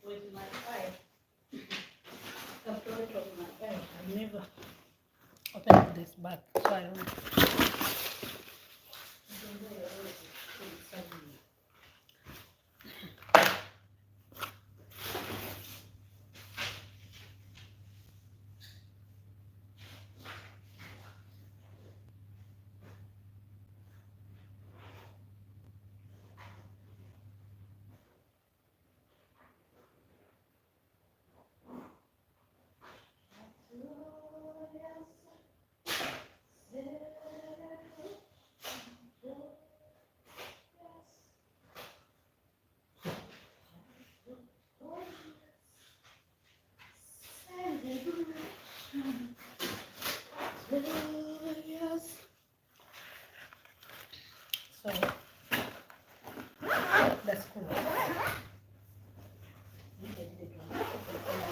With my eye, the front of my eye, I never opened this bag, so I don't know. Yes. So that's cool. Maybe I did it wrong. I put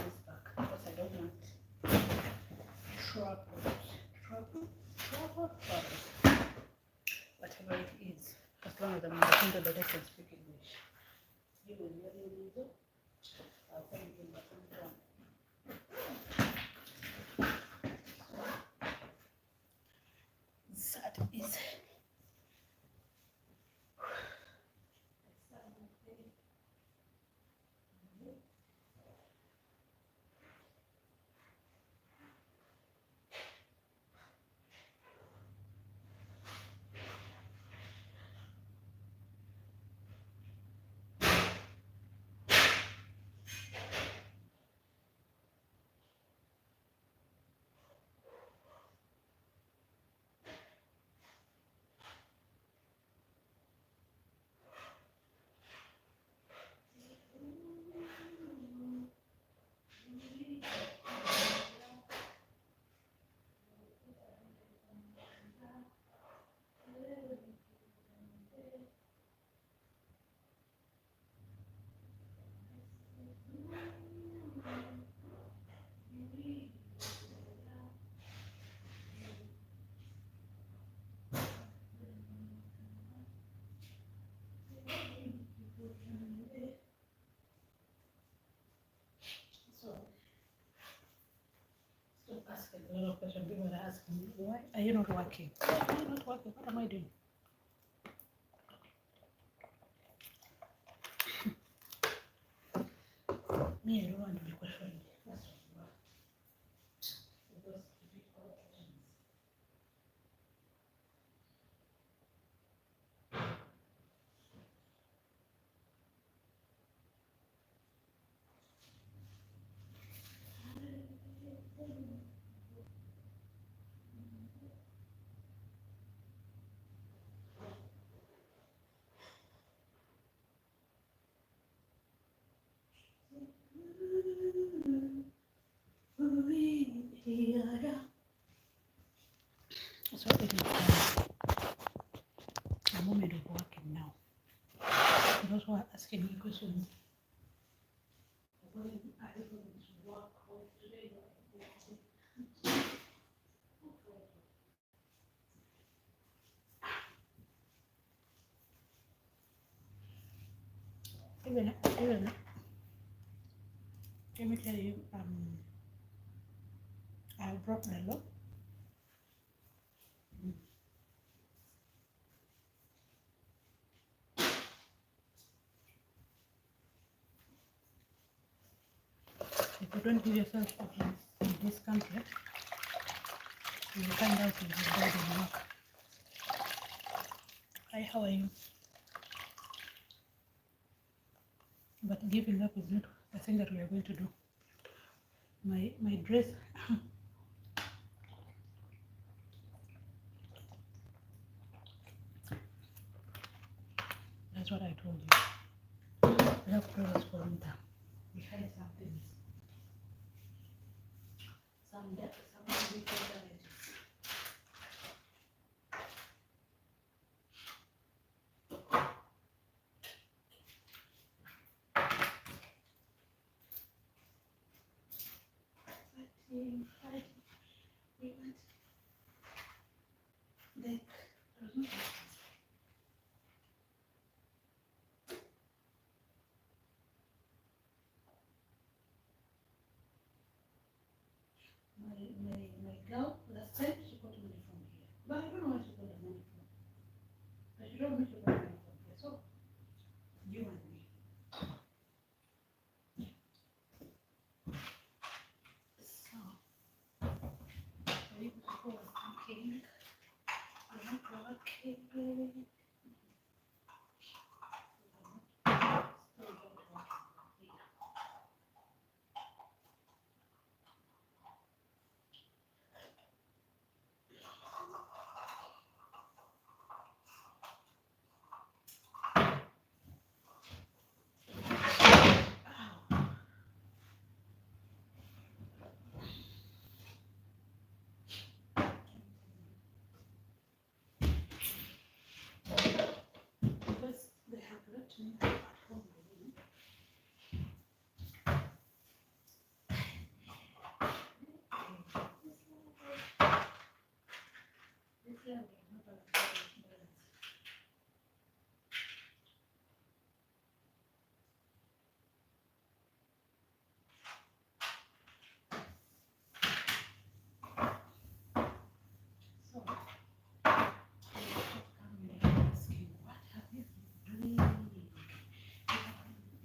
this back because I don't want trouble. Whatever it is, as long as I'm in the window that I can speak English. You will hear me, I'll tell you in the front. That is so. Stop asking a lot of questions. People are asking me, why are you not working? Why are you not working? What am I doing? Me, I don't want to be questioned. That's what because difficult questions. So it is a moment of working now. Those who are asking me questions, when are you going to work today? Even, let me tell you, I'll drop the lock. If you don't give yourself in this country, you will find out you have died in work. Hi, how are you? But giving up is not the thing that we are going to do. My dress. That's what I told you. We have clothes for winter. We had some things. Some different varieties. fighting. We went like there was no distance. My girl last time she got money from here, but I don't know where she got the money from. But she told me she got money from here. So you and me. So we go thinking. I want to have cake. Because they have left me at home. This level is not a balance. So I'm asking, what have you been doing?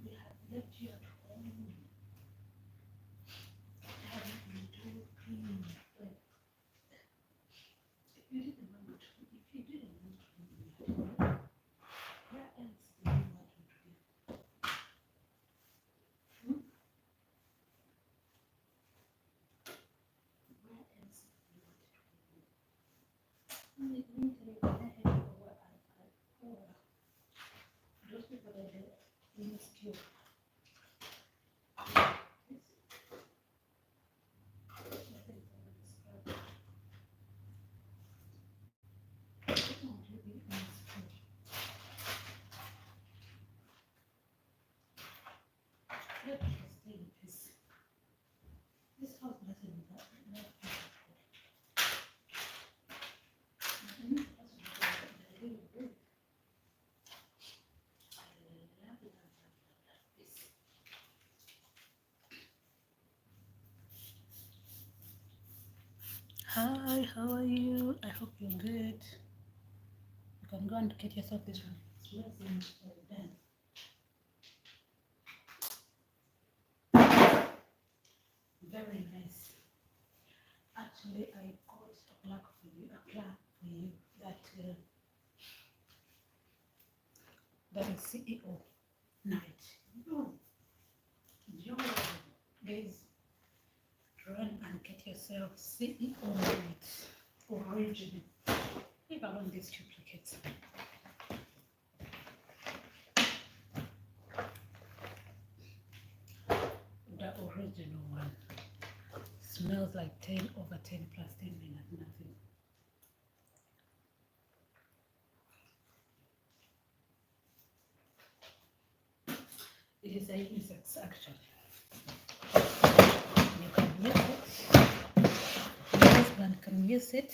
We have left you at home. What have you been doing? Like, if you didn't want to, where else do you want me to be? Where else do you want it to be? Let me tell you, when I had to go, those people that are insecure. Let people stay in peace. This house doesn't need that. Hi, how are you? I hope you're good. You can go and get yourself this one. It smells done. Very nice. Actually, I got a plaque for you, that is CEO night. No, guys, run and get yourself CEO night original. Leave alone these duplicates. The original one smells like 10 over 10 plus 10 minutes, nothing. It is a unisex actually. You can use it. Your husband can use it.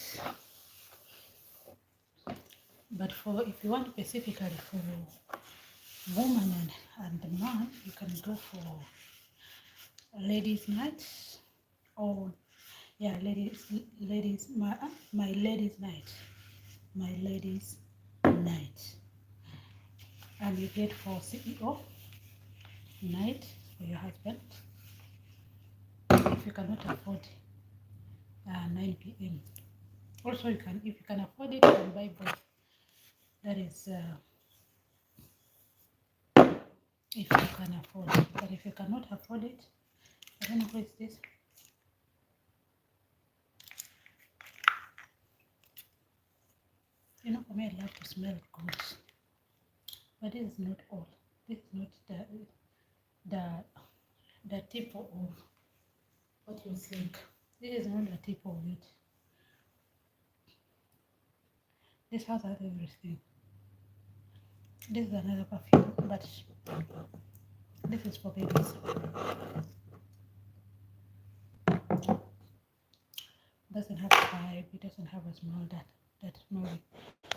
But for if you want specifically for woman and man, you can go for ladies night or yeah, my ladies night, and you get for CEO night for your husband. If you cannot afford 9 p.m. Also, you can, if you can afford it, you can buy both. That is, if you can afford it. But if you cannot afford it, I don't know what is this. You know, for me, I love to smell good, but this is not all. This is not the tip of what you think. This is not the tip of it. This has everything. This is another perfume, but this is for babies. Doesn't have a vibe. It doesn't have a smell that smelly.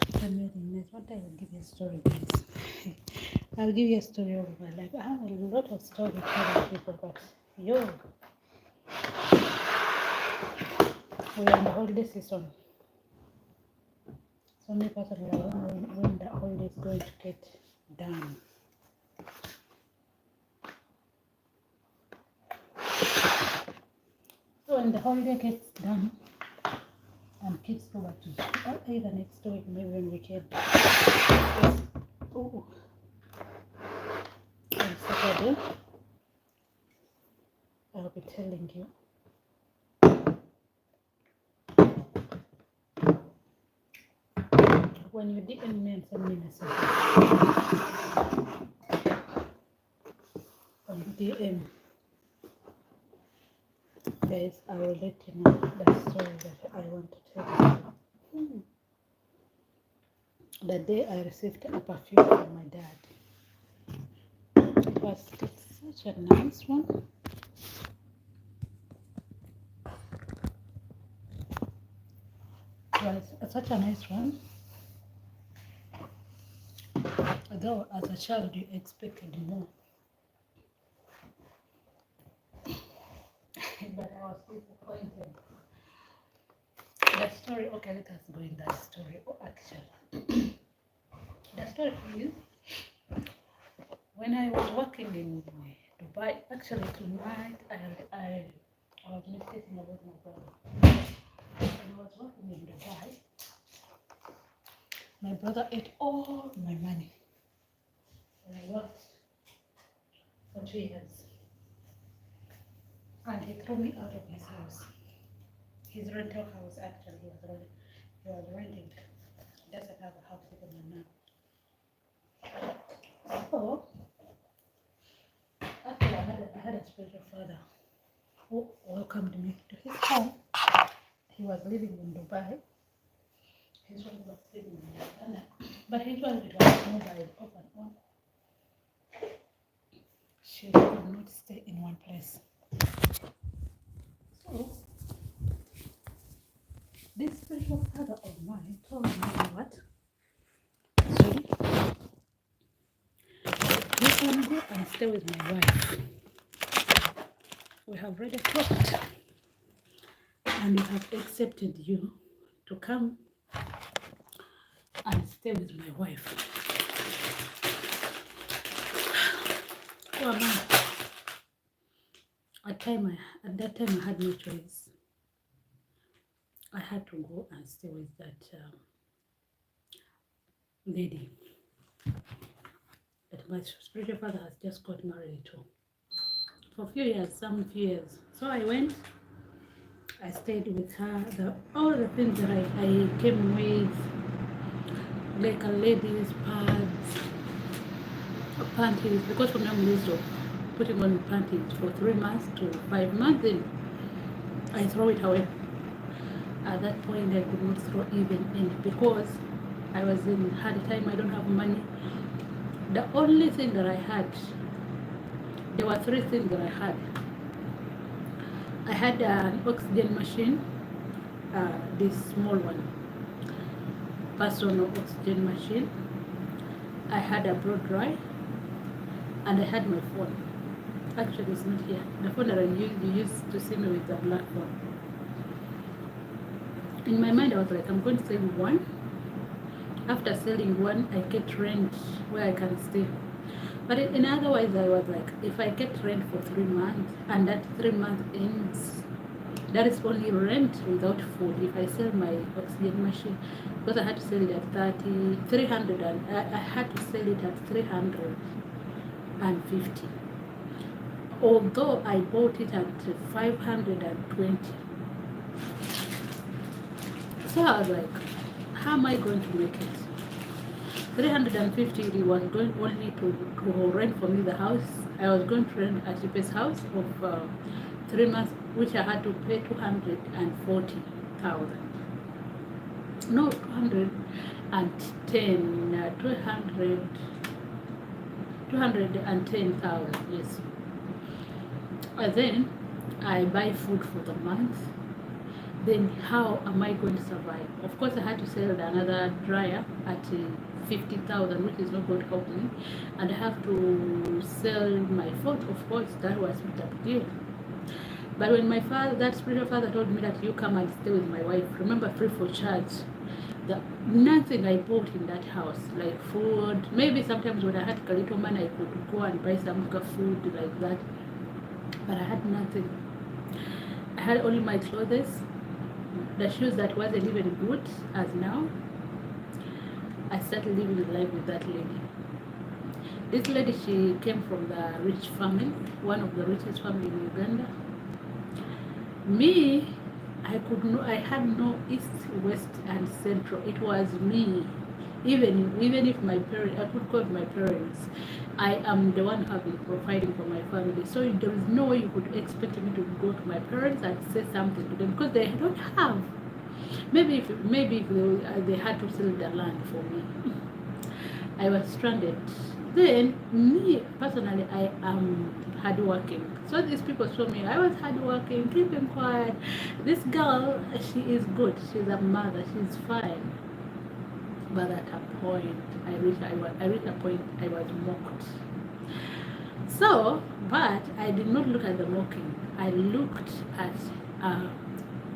It's amazing. That's what I will give you a story, guys. I'll give you a story of my life. I have a lot of stories to tell people, but yo, we're in the holiday season. So many people are wondering when the holiday is going to get done. So when the holiday gets done and kids go back to school, either next week, maybe when we can. Oh, on Saturday, I'll be telling you when you DM me and send me messages on DM, guys, I will let you know the story that I want to tell you. The day I received a perfume from my dad, it's such a nice one. It was such a nice one. Although as a child you expected more, but I was disappointed. The story, okay, let us go in that story. Oh, actually, the story is when I was working in Dubai. Actually, tonight I was meditating about my brother. When I was working in Dubai, my brother ate all my money. And I worked for 2 years, and he threw me out of his house. His rental house, actually, he was renting. He doesn't have a house even now. So, after I had a spiritual father who welcomed me to his home. He was living in Dubai. His wife was living in Uganda. But his wife was mobile off and on. She could not stay in one place. So, this spiritual father of mine told me, what? Sorry, you can go and stay with my wife. We have already talked, and we have accepted you to come and stay with my wife. Well, at that time I had no choice. I had to go and stay with that lady that my spiritual father has just got married to for a few years. So I went, I stayed with her. All the things that I came with, like a ladies' pads, panties, because from now I'm used to putting on panties for 3 months to 5 months, then I throw it away. At that point, I could not throw even in because I was in hard time. I don't have money. The only thing that I had, there were 3 things that I had. I had an oxygen machine, this small one, personal oxygen machine. I had a blow dry, and I had my phone. Actually, it's not here. The phone that you used to see me with, the black phone. In my mind, I was like, I'm going to sell one. After selling one, I get rent where I can stay. But in otherwise, I was like, if I get rent for 3 months and that 3 months ends, that is only rent without food. If I sell my oxygen machine, because I had to sell it at 300, and I had to sell it at 350. Although I bought it at 520. So I was like, how am I going to make it? 350 was going only to rent for me the house. I was going to rent a cheapest house of 3 months, which I had to pay 240,000. No, 210,000, yes. And then I buy food for the month. then how am I going to survive? Of course, I had to sell another dryer at 50,000, which is not going to help me, and I have to sell my phone. Of course, that was a big deal. But when my father, that spiritual father, told me that you come and stay with my wife, remember, free for charge. The, nothing I bought in that house, like food. Maybe sometimes when I had a little money, I could go and buy some food like that. But I had nothing. I had only my clothes, the shoes that wasn't even good as now. I started living life with that lady. This lady, she came from the rich family, one of the richest family in Uganda. Me, I had no east, west, and central. It was me. Even if my parents, I could call my parents. I am the one who have been providing for my family. So there is no way you could expect me to go to my parents and say something to them because they don't have. Maybe if they had to sell their land for me, I was stranded. Then me personally, I am hardworking. So these people saw me. I was hardworking, keeping quiet. This girl, she is good. She's a mother. She's fine. But at a point, I reached a point I was mocked. So, but I did not look at the mocking. I looked at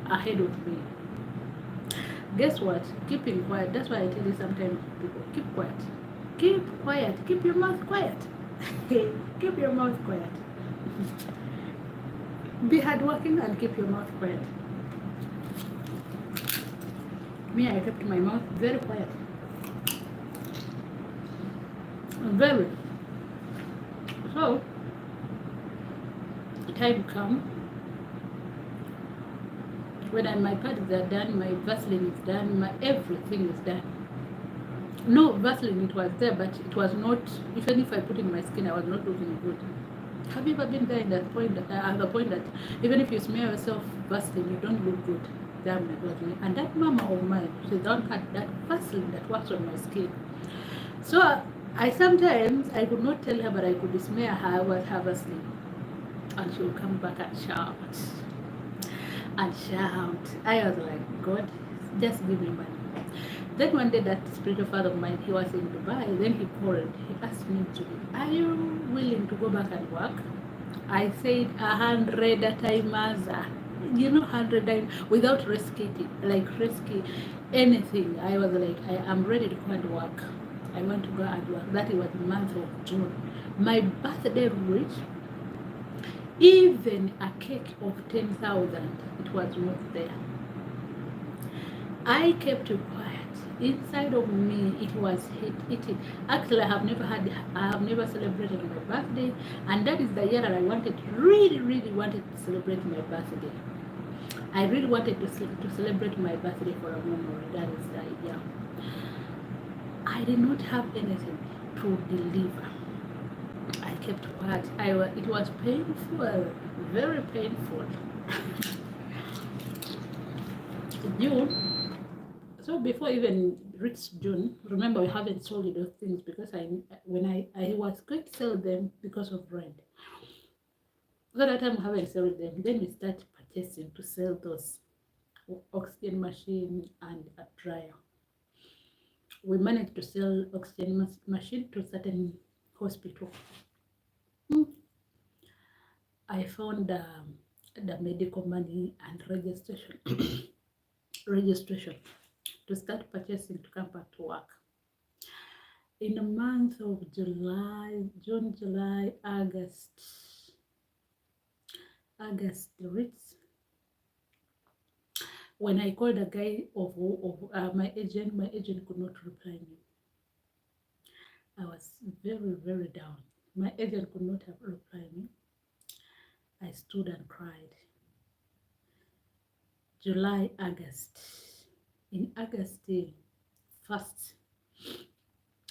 ahead of me. Guess what? Keeping quiet. That's why I tell you sometimes, people, keep quiet. Keep quiet. Keep your mouth quiet. Keep your mouth quiet. Be hardworking and keep your mouth quiet. Me, I kept my mouth very quiet. Very. So, time come when my pads are done, my Vaseline is done, my everything is done. No, Vaseline, it was there, but it was not, even if I put in my skin, I was not looking good. Have you ever been there in that point, at the point that even if you smear yourself Vaseline, you don't look good? Damn, it was me. And that mama of mine, she don't have that Vaseline that works on my skin. So I sometimes, I could not tell her, but I could smear her with her Vaseline. And she would come back and shout. And shout. I was like, God, just give me money. Then one day that spiritual father of mine, he was in Dubai. Then he called. He asked me to, are you willing to go back and work? I said 100 times, you know, 100 times without risking anything. I was like, I am ready to go and work. I want to go and work. That was the month of June. My birthday reached. Even a cake of 10,000, it was not there. I kept quiet. Inside of me, it was eating. Actually, I have never celebrated my birthday, and that is the year that I really wanted to celebrate my birthday. I really wanted to celebrate my birthday for a moment. That is the year. I did not have anything to deliver. I kept quiet. It was painful, very painful. June. So before even reach June, remember we haven't sold those things because when I was going to sell them because of rent. So that time we haven't sold them. Then we start purchasing to sell those oxygen machine and a dryer. We managed to sell oxygen machine to certain hospital. I found the medical money and registration to start purchasing to come back to work. In the month of June, July, August, when I called the guy of my agent could not reply me. I was very down. My agent could not have replied me. I stood and cried. July, August. In August 1st,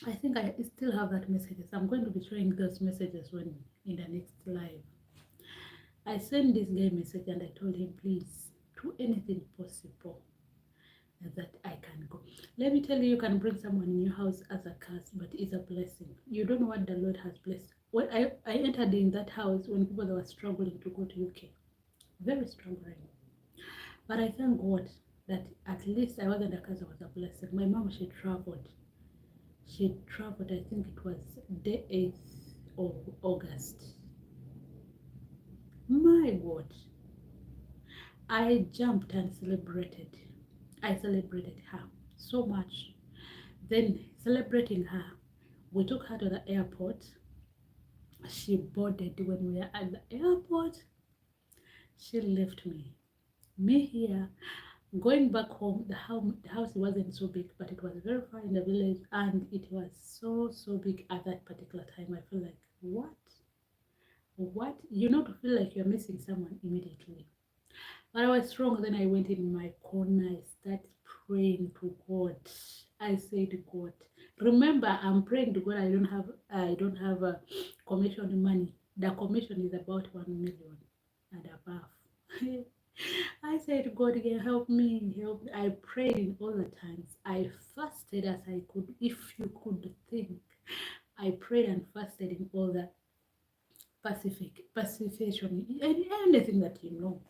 I think I still have that messages. I'm going to be showing those messages when in the next live. I sent this guy message and I told him, please do anything possible that I can go. Let me tell you, you can bring someone in your house as a curse, but it's a blessing. You don't know what the Lord has blessed. When I entered in that house when people were struggling to go to UK, very struggling. But I thank God that at least I wasn't a cause, I was a blessing. My mom, she traveled. I think it was the 8th of August. My God. I jumped and celebrated. I celebrated her so much. Then, celebrating her, we took her to the airport. She boarded. When we were at the airport, she left me. Me here, going back home. The house wasn't so big, but it was very far in the village, and it was so big at that particular time. I feel like, what? You know, to feel like you're missing someone immediately. But I was strong. Then I went in my corner. I started praying to God. I said, God, remember, I'm praying to God. I don't have a commission money. The commission is about 1 million and above. I said, God, can help me, help me. I prayed in all the times. I fasted as I could, if you could think. I prayed and fasted in all the pacification, anything that you know.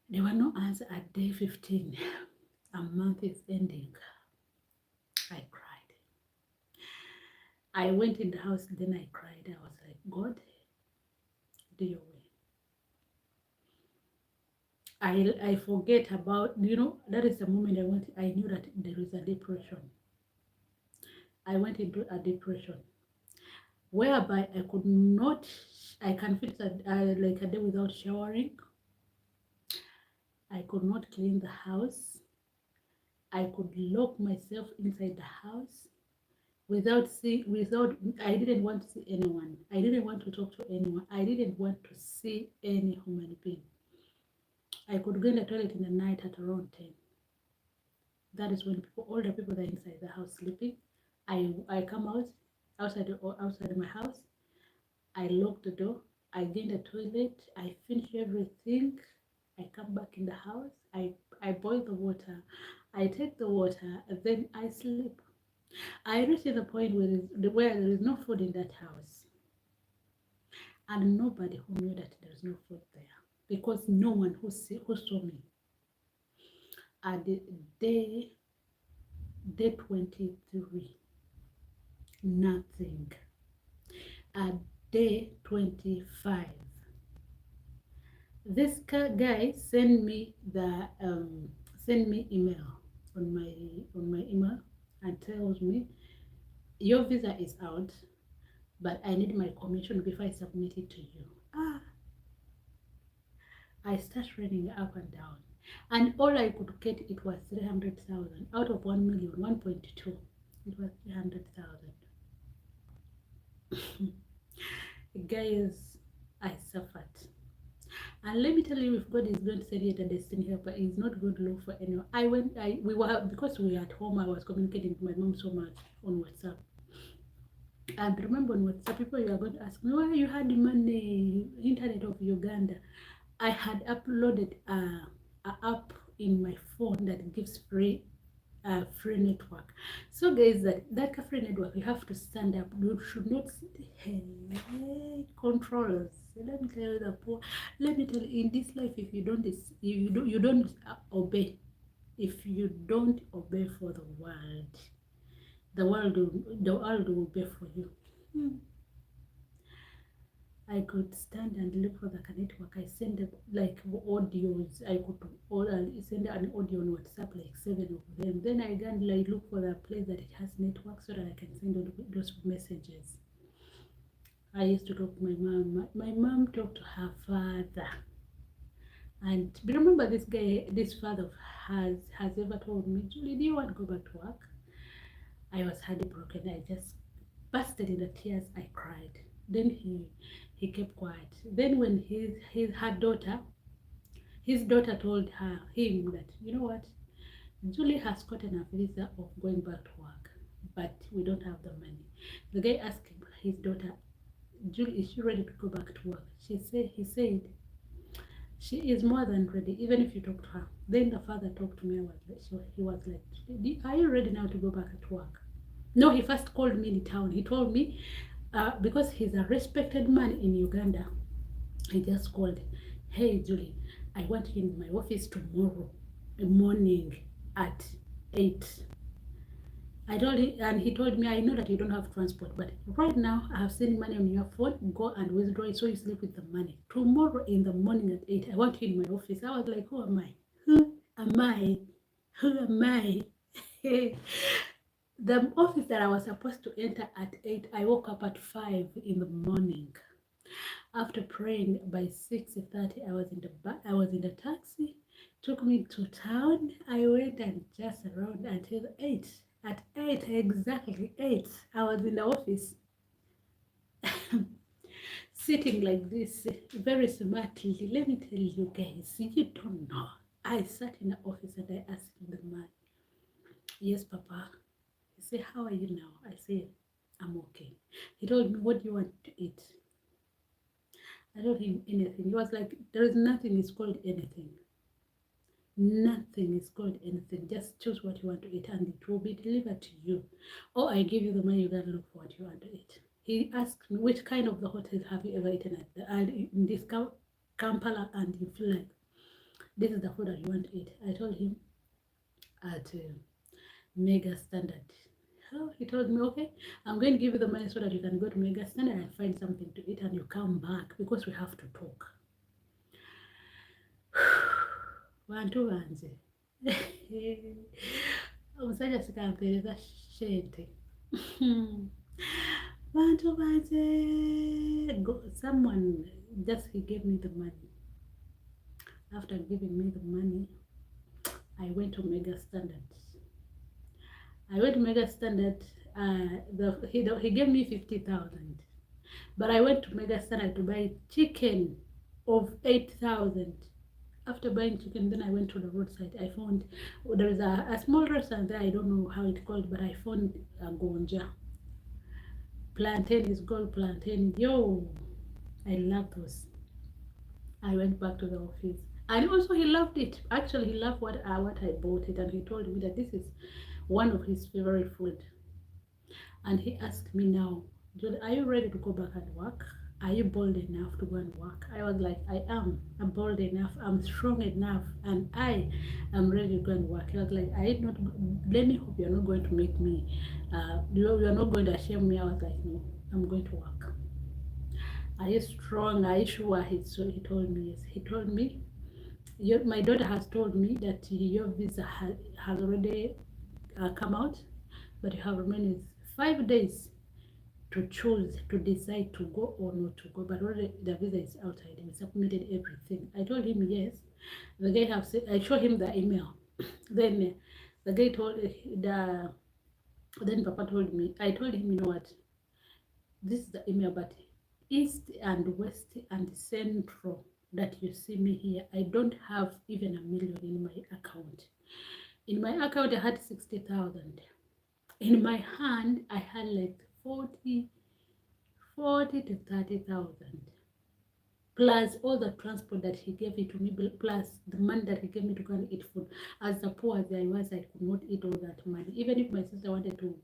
There were no answers at day 15. A month is ending. I cried. I went in the house, then I cried. I was like, God, do your way. I forget about, that is the moment I knew that there is a depression. I went into a depression whereby I can feel that like a day without showering. I could not clean the house. I could lock myself inside the house without I didn't want to see anyone. I didn't want to talk to anyone. I didn't want to see any human being. I could go in the toilet in the night at around 10. That is when all the people that are inside the house sleeping. I come outside my house. I lock the door. I get in the toilet. I finish everything. I come back in the house. I boil the water. I take the water, and then I sleep. I reached the point where there is no food in that house, and nobody who knew that there is no food there, because no one who saw me. At the day 23, nothing. At day 25, this guy sent me email on my email and tells me, your visa is out, but I need my commission before I submit it to you. I start running up and down, and all I could get, it was 300,000 out of 1 million, 1.2. It was 300,000. Guys, I suffered. And let me tell you, if God is going to send you a destiny helper, He's not going to look for anyone. Because we were at home, I was communicating with my mom so much on WhatsApp. And remember, on WhatsApp, people you are going to ask me, where you had the money, internet of Uganda. I had uploaded a app in my phone that gives free network. So guys, that free network, you have to stand up. You should not controllers. Let me tell you let me tell you, in this life, if you don't obey. If you don't obey for the world, the world will obey for you. I could stand and look for the network. I send like audios. I could send an audio on WhatsApp, like 7 of them. Then I can like look for the place that it has network so that I can send those messages. I used to talk to my mom. My mom talked to her father. And remember, this father has ever told me, Julie, do you want to go back to work? I was heartbroken. I just busted in the tears. I cried. Then he kept quiet. Then when his daughter told him that, you know what, Julie has gotten a visa of going back to work, but we don't have the money. The guy asked his daughter, Julie, is she ready to go back to work? He said, she is more than ready, even if you talk to her. Then the father talked to me. He was like, are you ready now to go back to work? No, he first called me in town. He told me, because he's a respected man in Uganda, he just called, hey Julie, I want him in my office tomorrow morning at 8. I told him, and he told me, I know that you don't have transport, but right now I have sent money on your phone. Go and withdraw it so you sleep with the money. Tomorrow in the morning at 8, I want you in my office. I was like, who am I? Who am I? Who am I? The office that I was supposed to enter at 8, I woke up at 5 in the morning. After praying, by 6:30, I was in the taxi. Took me to town. I went and just around until 8. At 8, exactly 8, I was in the office, sitting like this, very smartly. Let me tell you guys, you don't know. I sat in the office and I asked the man, yes, Papa. He said, how are you now? I said, I'm okay. He told me, what do you want to eat? I told him anything. He was like, there is nothing is called anything. Nothing is called anything. Just choose what you want to eat and it will be delivered to you. Or I give you the money, you can look for what you want to eat. He asked me, which kind of the hotel have you ever eaten at? In this Kampala, and you feel like this is the food that you want to eat. I told him at Mega Standard. Oh, he told me, okay, I'm going to give you the money so that you can go to Mega Standard and find something to eat and you come back because we have to talk. Bantu banze omusajja sikampeereza shente. Bantu banze, someone just he gave me the money. After giving me the money, I went to Mega Standard. He gave me 50,000, but I went to Mega Standard to buy chicken of 8,000. After buying chicken, then I went to the roadside. I found there is a small restaurant there. I don't know how it's called, but I found a gonja. Plantain is called plantain. Yo, I love those. I went back to the office, and also he loved it. Actually, he loved what I bought it, and he told me that this is one of his favorite food. And he asked me now, Julie, are you ready to go back and work? Are you bold enough to go and work? I was like, I am. I'm bold enough. I'm strong enough, and I am ready to go and work. He was like, let me hope you're not going to make me, you're not going to shame me. I was like, no, I'm going to work. Are you strong? Are you sure? He told me yes. He told me, my daughter has told me that your visa has already come out, but you have remaining 5 days to choose, to decide to go or not to go. But already the visa is outside. We submitted everything. I told him yes. The guy have said, I showed him the email. Then the guy told then Papa told me, I told him, you know what, this is the email, but east and west and central that you see me here, I don't have even $1 million in my account. In my account I had 60,000. In my hand I had like 40 to 30,000, plus all the transport that he gave it to me, plus the money that he gave me to go and eat food. As the poor as I was, I could not eat all that money. Even if my sister wanted to,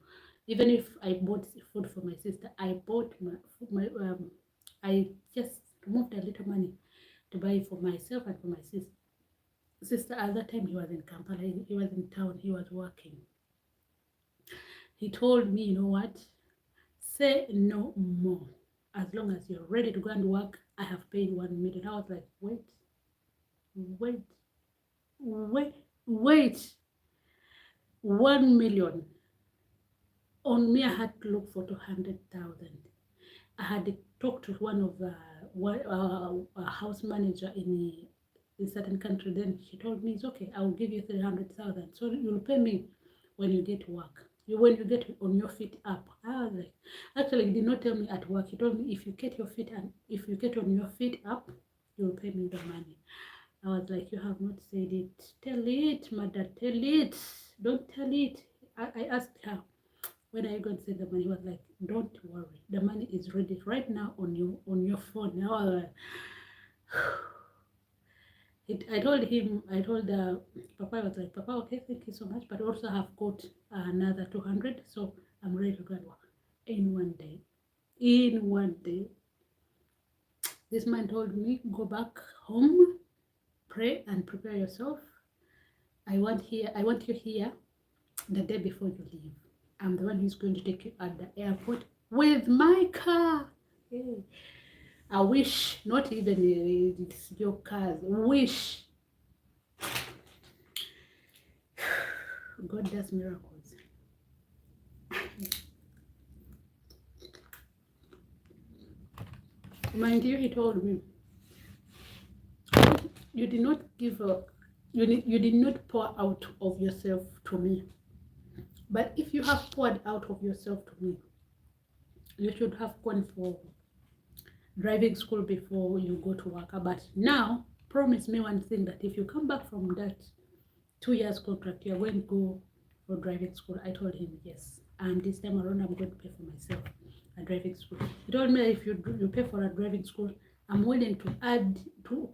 even if I bought food for my sister, I bought I just removed a little money to buy for myself and for my sister. At that time he was in Kampala, he was in town, he was working. He told me, you know what, say no more. As long as you're ready to go and work, I have paid 1 million. I was like, wait. 1 million. On me, I had to look for 200,000. I had talked to one of a house manager in a certain country. Then she told me, it's okay, I will give you 300,000. So you'll pay me when you get to work. When you get on your feet up. I was like, actually, he did not tell me at work. He told me, if you get on your feet up, you'll pay me the money. I was like, you have not said it. Tell it, mother, tell it. Don't tell it. I asked her, when are you going to send the money? He was like, don't worry, the money is ready right now on your phone. Now I told Papa, I was like, Papa, okay, thank you so much, but also have got another 200, so I'm ready to go and work. In one day, this man told me, go back home, pray and prepare yourself. I want you here the day before you leave. I'm the one who's going to take you at the airport with my car. Hey. I wish, not even it's your cars. Wish. God does miracles. Mind you, he told me, you did not give up. You did not pour out of yourself to me. But if you have poured out of yourself to me, you should have gone for driving school before you go to work. But now, promise me one thing, that if you come back from that 2 years contract, you're going to go for driving school. I told him yes. And this time around, I'm going to pay for myself a driving school. He told me if you pay for a driving school, I'm willing to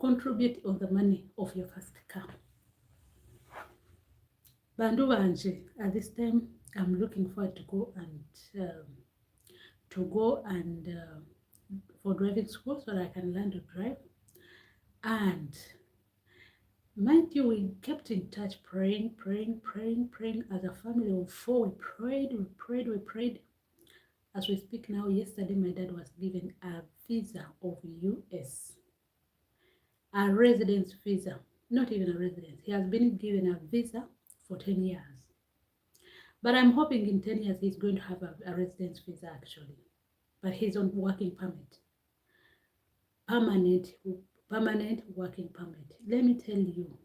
contribute on the money of your first car. Bandu banje, at this time, I'm looking forward to go and for driving school so that I can learn to drive. And mind you, we kept in touch, praying as a family of 4. We prayed. As we speak now, yesterday my dad was given a visa of US, a residence visa, not even a residence. He has been given a visa for 10 years. But I'm hoping in 10 years he's going to have a residence visa actually. But he's on working permit. Permanent working permit. Let me tell you,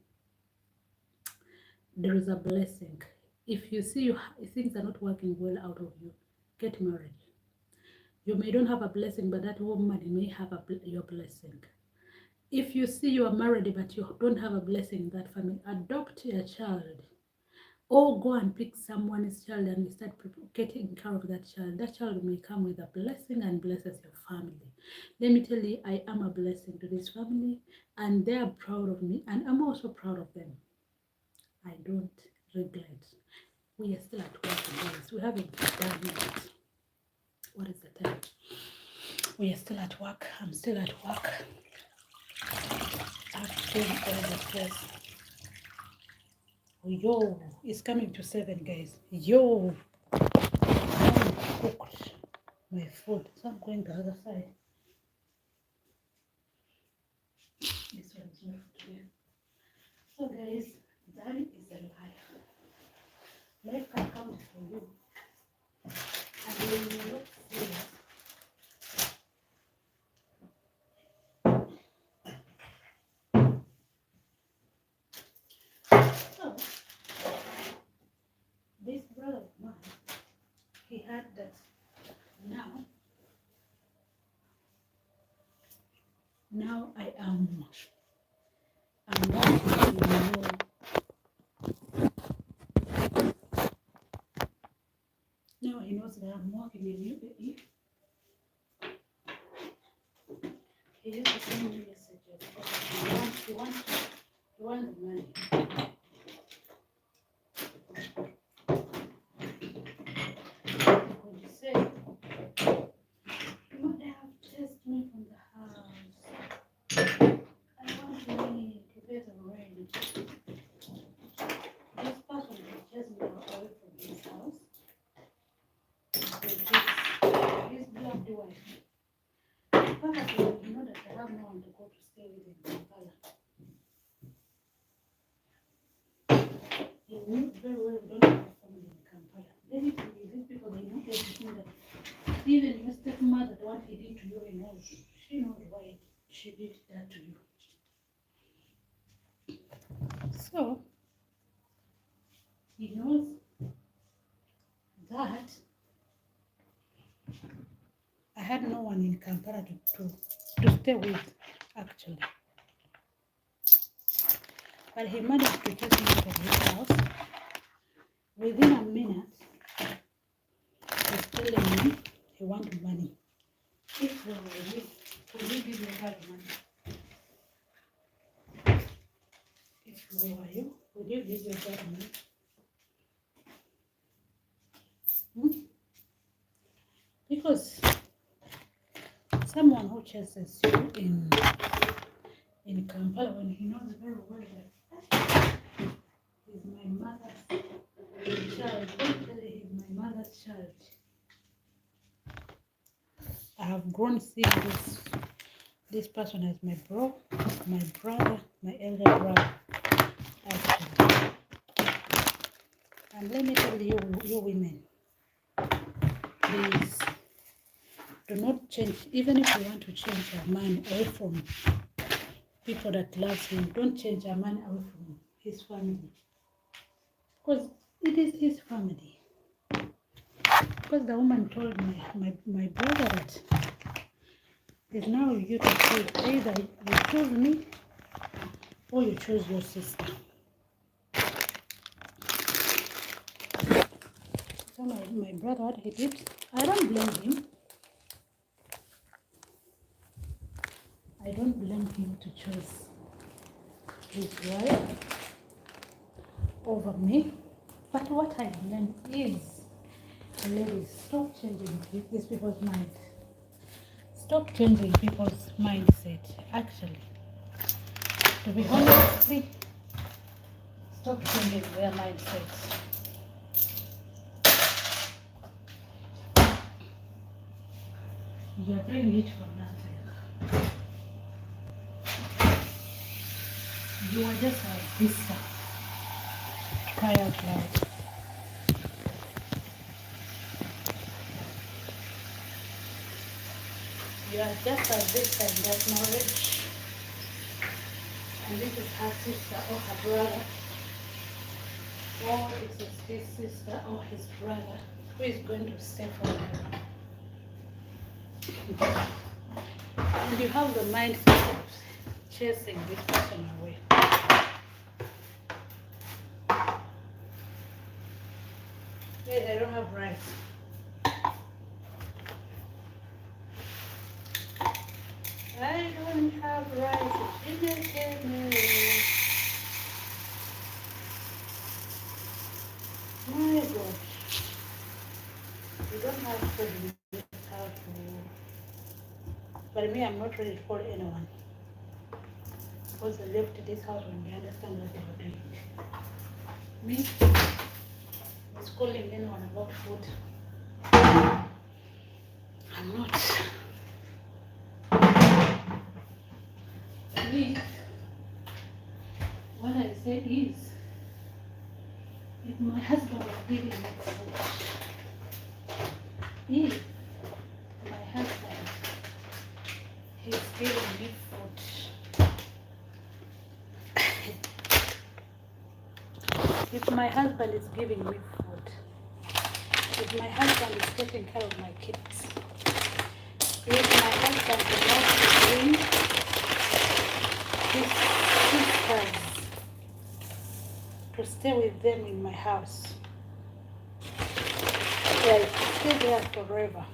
there is a blessing. If you see things are not working well out of you, get married. You may don't have a blessing, but that woman may have your blessing. If you see you are married but you don't have a blessing in that family, adopt a child. Or go and pick someone's child and start taking care of that child. That child may come with a blessing and blesses your family. Let me tell you, I am a blessing to this family and they are proud of me and I'm also proud of them. I don't regret. We are still at work, guys. We haven't done it. What is the time? We are still at work. I'm still at work. I'm doing all the place. Yo, it's coming to 7, guys. Yo, I haven't cooked my food, so I'm going the other side. This one's not today. So, guys, that is a life. Life can come for you, and when you look serious, so this brother of mine, he had that. Now I am working now he knows that I'm working in UAE. He used to send me messages. He wants the money. When you say, you might have chased me from the house. I want money to pay the rent. This person has chased me away from his house. His blood wife. Apparently, you know that I have no one to go to stay with in Kampala. He knew very well we don't have a family in Kampala. Then if these people, they know everything that even your stepmother, what he did to you, he knows. She knows why she did that to you. So, he knows that I had no one in Kampala to stay with, actually. But he managed to take me from his house. Within a minute, he's telling me he wants money. If we were you, would you give your dad money? If we were you, would you give your dad money? Because someone who chases you in Kampala when he knows very well that he's my mother's child. Actually, he's my mother's child. I have grown seeing this person as my bro, my brother, my elder brother. Actually, and let me tell you, you women, please do not change. Even if you want to change a man away from people that loves him, don't change a man away from his family, because it is his family. Because the woman told my brother that it's now you to choose. Either you choose me or you choose your sister. So my brother, what he did, I don't blame him. I don't blame him to choose his wife over me. But what I blame is, ladies, stop changing these people's mind. Stop changing people's mindset. Actually, to be honest, stop changing their mindset. You are doing it for nothing. You are just a sister. Cry out loud. You are just a sister in that marriage. And this is her sister or her brother. Or this is his sister or his brother who is going to stay forever. And you have the mindset of chasing this person away. Yeah, they don't have rights. I don't have rights. You just get me. My God. You don't have to be how to. But me, I'm not ready to call anyone. Because they left this house when they understand what they were doing. Me, is calling anyone about food. I'm not. Me, what I say is, if my husband was giving me food, if my husband is giving me food, if my husband is giving me food, if my husband is taking care of my kids, if my husband is not doing his sisters to stay with them in my house, like stay there forever.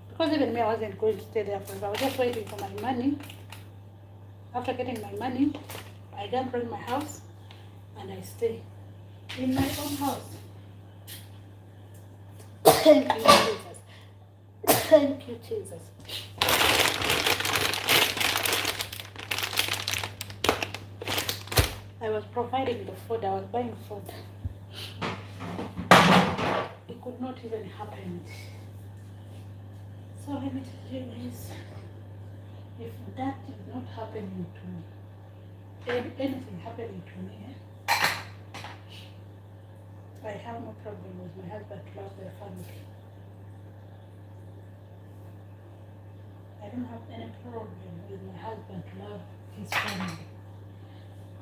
Because even me, I wasn't going to stay there forever. I was just waiting for my money. After getting my money, I then bring my house and I stay in my own house. Thank you, Jesus. Thank you, Jesus. I was providing the food, I was buying food. It could not even happen. So let me tell you guys, if that is not happening to me, anything happening to me, I have no problem with my husband to love their family. I don't have any problem with my husband to love his family.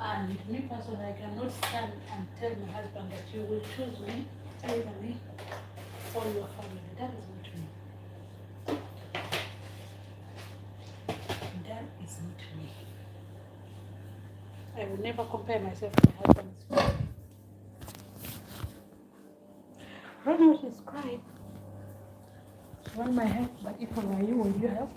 And me personally, I cannot stand and tell my husband that you will choose me, either me or your family. That is not me. That is not me. I will never compare myself to my husband's family. Run out is crying. Want my help, but if I were you, would you help?